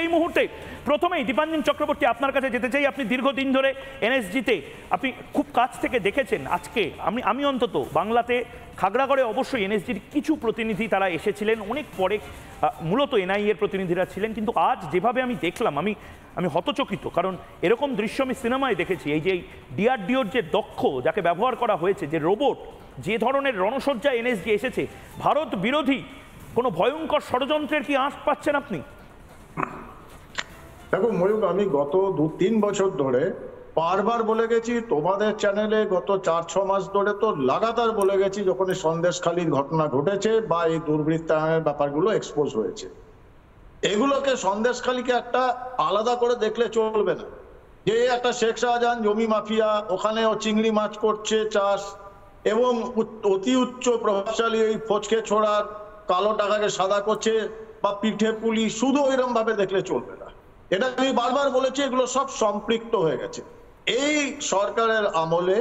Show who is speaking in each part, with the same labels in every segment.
Speaker 1: এই মুহূর্তে প্রথমেই দীপাঞ্জন চক্রবর্তী আপনার কাছে যেতে চাই। আপনি দীর্ঘদিন ধরে এনএসজিতে আপনি খুব কাছ থেকে দেখেছেন। আজকে আমি অন্তত বাংলাতে খাগড়াগড়ে অবশ্যই এনএসজির কিছু প্রতিনিধি তারা এসেছিলেন, অনেক পরে মূলত এনআইএর প্রতিনিধিরা ছিলেন, কিন্তু আজ যেভাবে আমি দেখলাম আমি হতচকিত। কারণ এরকম দৃশ্য আমি সিনেমায় দেখেছি। এই যে ডিআরডিওর যে দক্ষ যাকে ব্যবহার করা হয়েছে, যে রোবট, যে ধরনের রণসজ্জা এনএসজি এসেছে, ভারত বিরোধী কোনো ভয়ঙ্কর ষড়যন্ত্রের কি আঁচ পাচ্ছেন আপনি?
Speaker 2: দেখো ময়ূক, আমি গত 2-3 বছর ধরে বারবার বলে গেছি, তোমাদের চ্যানেলে গত 4-6 মাস ধরে তো লাগাতার বলে গেছি, যখন এই সন্দেশখালীর ঘটনা ঘটেছে বা এই দুর্বৃত্তায়নের ব্যাপারগুলো এক্সপোজ হয়েছে, এগুলোকে সন্দেশখালীকে একটা আলাদা করে দেখলে চলবে না। যে একটা শেখ শাহজাহান জমি মাফিয়া, ওখানে ও চিংড়ি মাছ করছে চাষ, এবং অতি উচ্চ প্রভাবশালী ওই ফচকে ছোড়ার কালো টাকাকে সাদা করছে বা পিঠে পুলি, শুধু ওইরকম ভাবে দেখলে চলবে না। এটা আমি বারবার বলেছি, এগুলো সব সম্পৃক্ত হয়ে গেছে। এই সরকারের আমলে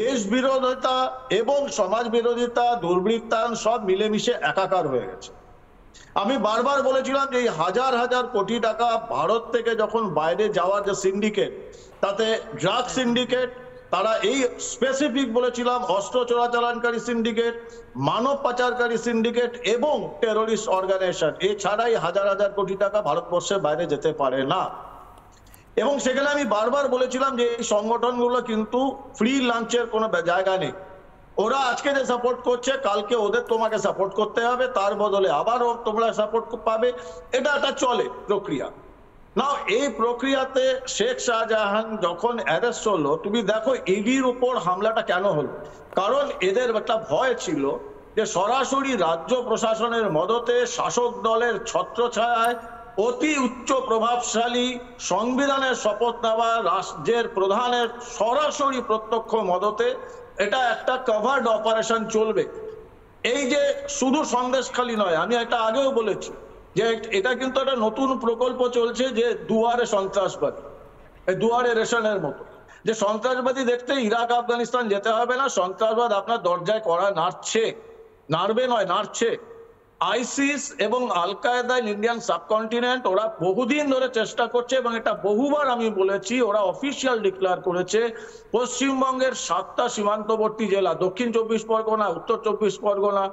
Speaker 2: দেশ বিরোধিতা এবং সমাজ বিরোধিতা, দুর্বৃত্তায়ন সব মিলেমিশে একাকার হয়ে গেছে। আমি বারবার বলেছিলাম যে এই হাজার হাজার কোটি টাকা ভারত থেকে যখন বাইরে যাওয়ার যে সিন্ডিকেট, তাতে ড্রাগ সিন্ডিকেট, তারা এই স্পেসিফিক বলেছিলাম অস্ত্র চোরাচালানকারী সিন্ডিকেট, মানব পাচারকারী সিন্ডিকেট এবং টেরোরিস্ট অর্গানাইজেশন, এছাড়াই হাজার হাজার কোটি টাকা ভারতবর্ষের বাইরে যেতে পারে না। এবং সেখানে আমি বারবার বলেছিলাম যে এই সংগঠনগুলো কিন্তু ফ্রি লাঞ্চের কোনো জায়গা নেই। ওরা আজকে যে সাপোর্ট করছে, কালকে ওদের তোমাকে সাপোর্ট করতে হবে, তার বদলে আবার তোমরা সাপোর্ট পাবে। এটা একটা চলে প্রক্রিয়া। না, এই প্রক্রিয়াতে শেখ শাহজাহান যখন অ্যারেস্ট হলো, তুমি দেখো ইডির উপর হামলাটা কেন হলো। কারণ এদের একটা ভয় ছিল যে সরাসরি রাজ্য প্রশাসনের মদতে, শাসক দলের ছত্রছায়ায় অতি উচ্চ প্রভাবশালী সংবিধানের শপথ নেওয়া রাজ্যের প্রধানের সরাসরি প্রত্যক্ষ মদতে এটা একটা কভার্ড অপারেশন চলবে। এই যে শুধু সন্দেশখালী নয়, আমি এটা আগেও বলেছি যে এটা কিন্তু একটা নতুন প্রকল্প চলছে, যে দুয়ারে সন্ত্রাসবাদী, দুয়ারে রেশনের মতো, যে সন্ত্রাসবাদী দেখতে ইরাক আফগানিস্তান যেতে হবে না, সন্ত্রাসবাদ আপনার দরজায় করা নাড়ছে, নাড়বে নয় নাড়ছে। আইসিস এবং আল কায়দা ইন্ডিয়ান সাবকন্টিনেন্ট, ওরা বহুদিন ধরে চেষ্টা করছে এবং এটা বহুবার আমি বলেছি, ওরা অফিসিয়াল ডিক্লেয়ার করেছে পশ্চিমবঙ্গের 7টা সীমান্তবর্তী জেলা, দক্ষিণ 24 পরগনা, উত্তর 24 পরগনা,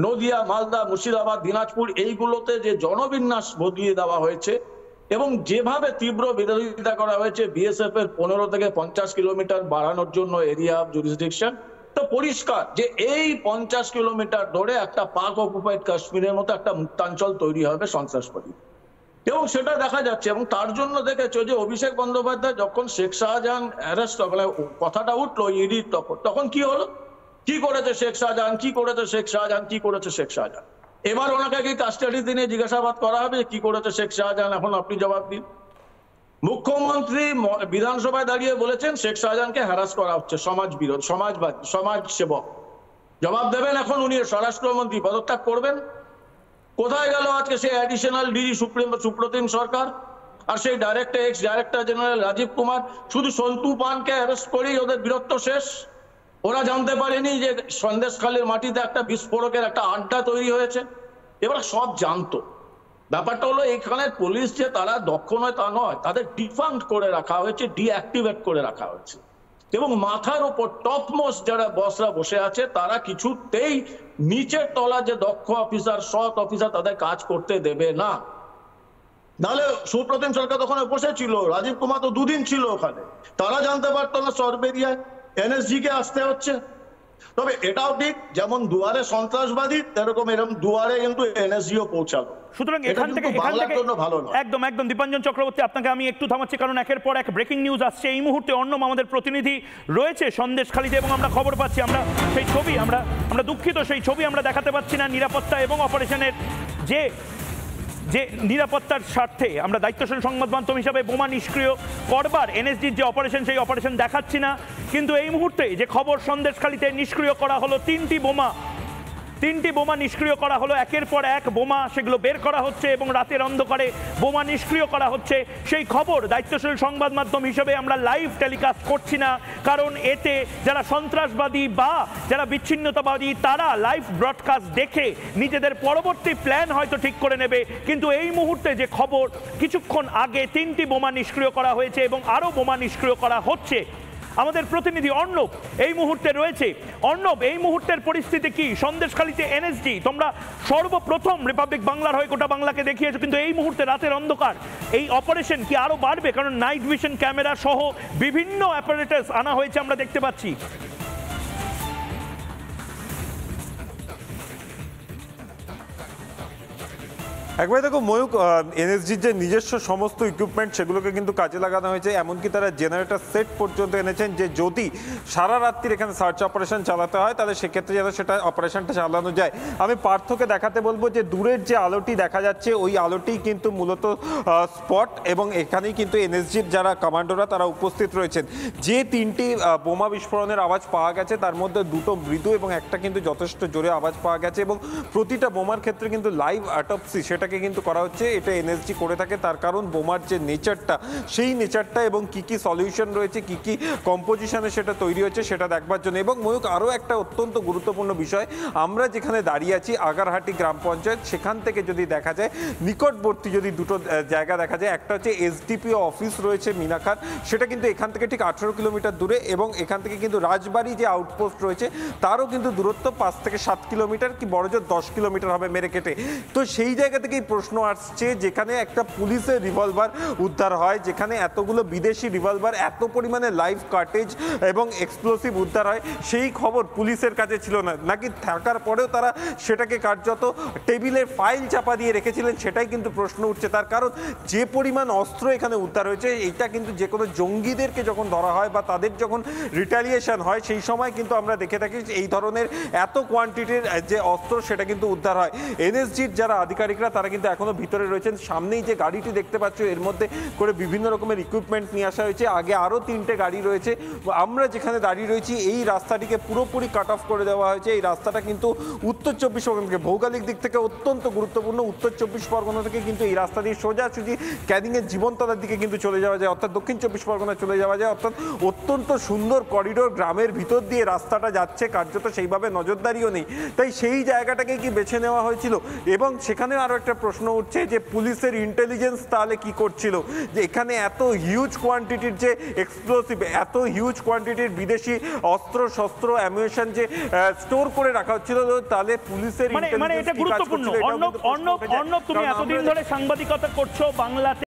Speaker 2: নদিয়া, মালদা, মুর্শিদাবাদ, দিনাজপুর, এইগুলোতে যে জনবিন্যাস বদলিয়ে দেওয়া হয়েছে এবং যেভাবে তীব্র বিরোধিতা করা হয়েছে বিএসএফ এর 15 থেকে 50 কিলোমিটার বাড়ানোর জন্য এরিয়া অফ জুরিসডিকশন, তো পরিষ্কার যে এই 50 কিলোমিটার ধরে একটা পাক অকুপাইড কাশ্মীরের মতো একটা মুক্তাঞ্চল তৈরি হবে সন্ত্রাসবাদী, এবং সেটা দেখা যাচ্ছে। এবং তার জন্য দেখেছো যে অভিষেক বন্দ্যোপাধ্যায় যখন শেখ শাহজাহান অ্যারেস্ট মানে কথাটা উঠলো ইডির, তখন কি হলো, কি করেছে শেখ শাহজাহান, কি করেছে শেখ শাহজাহান, কি করেছে শেখ শাহজাহান। এবার ওনাকে কি কাস্টাডি দিনে জিজ্ঞাসাবাদ করা হবে কি করেছে শেখ শাহজাহান, এখন আপনি জবাব দিন। মুখ্যমন্ত্রী বিধানসভায় দাঁড়িয়ে বলেছেন শেখ শাহজাহানকে হ্যারাস করা হচ্ছে, সমাজ বিরোধ, সমাজবাদী, সমাজ সেবক। জবাব দেবেন এখন উনি, স্বরাষ্ট্রমন্ত্রী পদত্যাগ করবেন। কোথায় গেল আজকে সেই অ্যাডিশনাল ডিজি সুপ্রতিম সরকার আর সেই ex director general Rajiv Kumar? শুধু সন্তু পানকে অ্যারেস্ট করেই ওদের বীরত্ব শেষ? ওরা জানতে পারেনি যে সন্দেশখালীর মাটিতে একটা বিস্ফোরকের একটা আড্ডা তৈরি হয়েছে? এবার সব জানতো। ব্যাপারটা হলো এখানে পুলিশ যে তারা দক্ষ নয় তা নয়, তাদের ডিফাঙ্ক করে রাখা হয়েছে, ডিঅ্যাক্টিভেট করে রাখা হয়েছে, এবং মাথার উপর টপমোস্ট যারা বসরা বসে আছে তারা কিছুতেই নিচের তলা যে দক্ষ অফিসার, সৎ অফিসার, তাদের কাজ করতে দেবে না। নাহলে সুপ্রতিম সরকার তখন বসেছিল, রাজীব কুমার তো 2 দিন ছিল ওখানে, তারা জানতে পারতো না সরবেরিয়ায় এনএসজি কে আসতে হচ্ছে। তবে এটাও ঠিক, যেমন দুয়ারে সন্ত্রাসবাদী এরকম দুয়ারে কিন্তু এনএসজিও পৌঁছালো।
Speaker 1: সুতরাং এখান থেকে একদম দীপাঞ্জন চক্রবর্তী, আপনাকে আমি একটু থামাচ্ছি, কারণ একের পর এক ব্রেকিং নিউজ আসছে এই মুহূর্তে। অন্যম আমাদের প্রতিনিধি রয়েছে সন্দেশখালীতে এবং আমরা খবর পাচ্ছি, আমরা সেই ছবি, আমরা দুঃখিত, সেই ছবি আমরা দেখাতে পাচ্ছি না। নিরাপত্তা এবং অপারেশনের যে নিরাপত্তার স্বার্থে আমরা দায়িত্বশীল সংবাদ মাধ্যম হিসাবে বোমা নিষ্ক্রিয় করবার এনএসজির যে অপারেশন, সেই অপারেশন দেখাচ্ছি না। কিন্তু এই মুহূর্তে যে খবর, সন্দেশখালীতে নিষ্ক্রিয় করা হলো 3টি বোমা, 3টি বোমা নিষ্ক্রিয় করা হলো, একের পর এক বোমা সেগুলো বের করা হচ্ছে এবং রাতের অন্ধকারে বোমা নিষ্ক্রিয় করা হচ্ছে। সেই খবর দায়িত্বশীল সংবাদ মাধ্যম হিসেবে আমরা লাইভ টেলিকাস্ট করছি না, কারণ এতে যারা সন্ত্রাসবাদী বা যারা বিচ্ছিন্নতাবাদী তারা লাইভ ব্রডকাস্ট দেখে নিজেদের পরবর্তী প্ল্যান হয়তো ঠিক করে নেবে। কিন্তু এই মুহূর্তে যে খবর, কিছুক্ষণ আগে 3টি বোমা নিষ্ক্রিয় করা হয়েছে এবং আরও বোমা নিষ্ক্রিয় করা হচ্ছে। আমাদের প্রতিনিধি অর্ণব এই মুহূর্তে রয়েছে। অর্ণব, এই মুহূর্তের পরিস্থিতি কি? সন্দেশখালীতে এনএসজি তোমরা সর্বপ্রথম রিপাবলিক বাংলার হয়ে গোটা বাংলাকে দেখিয়েছো, কিন্তু এই মুহূর্তে রাতের অন্ধকার এই অপারেশন কি আরো বাড়বে? কারণ নাইট ভিশন ক্যামেরা সহ বিভিন্ন অ্যাপারেটাস আনা হয়েছে, আমরা দেখতে পাচ্ছি।
Speaker 3: একবার দেখো ময়ূক, এনএসজির যে নিজস্ব সমস্ত ইকুইপমেন্ট সেগুলোকে কিন্তু কাজে লাগানো হয়েছে, এমনকি তারা জেনারেটর সেট পর্যন্ত এনেছেন যে যদি সারা রাত্রির এখানে সার্চ অপারেশন চালাতে হয় তাহলে সেক্ষেত্রে যেন সেটা অপারেশনটা চালানো যায়। আমি পার্থকে দেখাতে বলবো যে দূরের যে আলোটি দেখা যাচ্ছে ওই আলোটি কিন্তু মূলত স্পট, এবং এখানেই কিন্তু এনএসজির যারা কমান্ডোরা তারা উপস্থিত রয়েছেন। যে 3টি বোমা বিস্ফোরণের আওয়াজ পাওয়া গেছে তার মধ্যে 2টো মৃদু এবং একটা কিন্তু যথেষ্ট জোরে আওয়াজ পাওয়া গেছে, এবং প্রতিটা বোমার ক্ষেত্রে কিন্তু লাইভ অটোপসি সেটাকে কিন্তু করা হচ্ছে। এটা এনএসজি করে থাকে, তার কারণ বোমার যে নেচারটা সেই নেচারটা এবং কি কি সলিউশন রয়েছে, কি কি কম্পোজিশনে সেটা তৈরি হচ্ছে সেটা দেখবার জন্য। এবং ময়ূক, আরও একটা অত্যন্ত গুরুত্বপূর্ণ বিষয়, আমরা যেখানে দাঁড়িয়ে আছি আগারহাটি গ্রাম পঞ্চায়েত, সেখান থেকে যদি দেখা যায় নিকটবর্তী যদি দুটো জায়গা দেখা যায়, একটা হচ্ছে এসডিপিও অফিস রয়েছে মিনাখার, সেটা কিন্তু এখান থেকে ঠিক 18 কিলোমিটার দূরে, এবং এখান থেকে কিন্তু রাজবাড়ি যে আউটপোস্ট রয়েছে তারও কিন্তু দূরত্ব 5 থেকে 7 কিলোমিটার, কি বড়জোর 10 কিলোমিটার হবে মেরে কেটে। তো সেই জায়গা থেকেই প্রশ্ন আসছে, যেখানে একটা পুলিশের রিভলভার উদ্ধার হয়, যেখানে এতগুলো বিদেশি রিভলভার, এত পরিমাণে লাইভ কার্টেজ এবং এক্সপ্লোসিভ উদ্ধার হয়, সেই খবর পুলিশের কাছে ছিল না, নাকি থাকার পরেও তারা সেটাকে কার্যত টেবিলের ফাইল চাপা দিয়ে রেখেছিলেন, সেটাই কিন্তু প্রশ্ন উঠছে। তার কারণ যে পরিমাণ অস্ত্র এখানে উদ্ধার হয়েছে, এইটা কিন্তু যে কোনো জঙ্গিদেরকে যখন ধরা হয় বা তাদের যখন রিটালিয়েশন হয় সেই সময় কিন্তু আমরা দেখে থাকি এই ধরনের এত কোয়ান্টিটির যে অস্ত্র সেটা কিন্তু উদ্ধার হয়। এনএসজির যারা আধিকারিকরা তারা কিন্তু এখনো ভিতরে রয়েছেন। সামনেই যে গাড়িটি দেখতে পাচ্ছ এর মধ্যে করে বিভিন্ন রকমের ইকুইপমেন্ট নিয়ে আসা হয়েছে, আগে আরও 3টে গাড়ি রয়েছে। আমরা যেখানে দাঁড়িয়ে রয়েছি এই রাস্তাটিকে পুরোপুরি কাট অফ করে দেওয়া হয়েছে। এই রাস্তাটা কিন্তু উত্তর 24 পরগনা থেকে, ভৌগোলিক দিক থেকে অত্যন্ত গুরুত্বপূর্ণ, উত্তর 24 পরগনা থেকে কিন্তু এই রাস্তা দিয়ে সোজাসুজি ক্যানিংয়ের জীবনতলার দিকে কিন্তু চলে যাওয়া যায়, অর্থাৎ দক্ষিণ 24 পরগনা চলে যাওয়া যায়। অর্থাৎ অত্যন্ত সুন্দর করিডোর, গ্রামের ভিতর দিয়ে রাস্তাটা যাচ্ছে, কার্যত সেইভাবে নজরদারিও নেই, তাই সেই জায়গাটাকে কি বেছে নেওয়া হয়েছিল। এবং সেখানে আরও একটা প্রশ্ন উঠছে যে পুলিশের ইন্টেলিজেন্স তাহলে কি করছিল, যে এখানে এত হিউজ কোয়ান্টিটির যে এক্সপ্লোসিভ, এত হিউজ কোয়ান্টিটির বিদেশি অস্ত্র শস্ত্র অ্যামিউনিশন যে স্টোর করে রাখা হচ্ছিল, তাহলে পুলিশের
Speaker 1: মানে এটা গুরুত্বপূর্ণ। অর্ণব, তুমি এতদিন ধরে সাংবাদিকতা করছো বাংলাতে,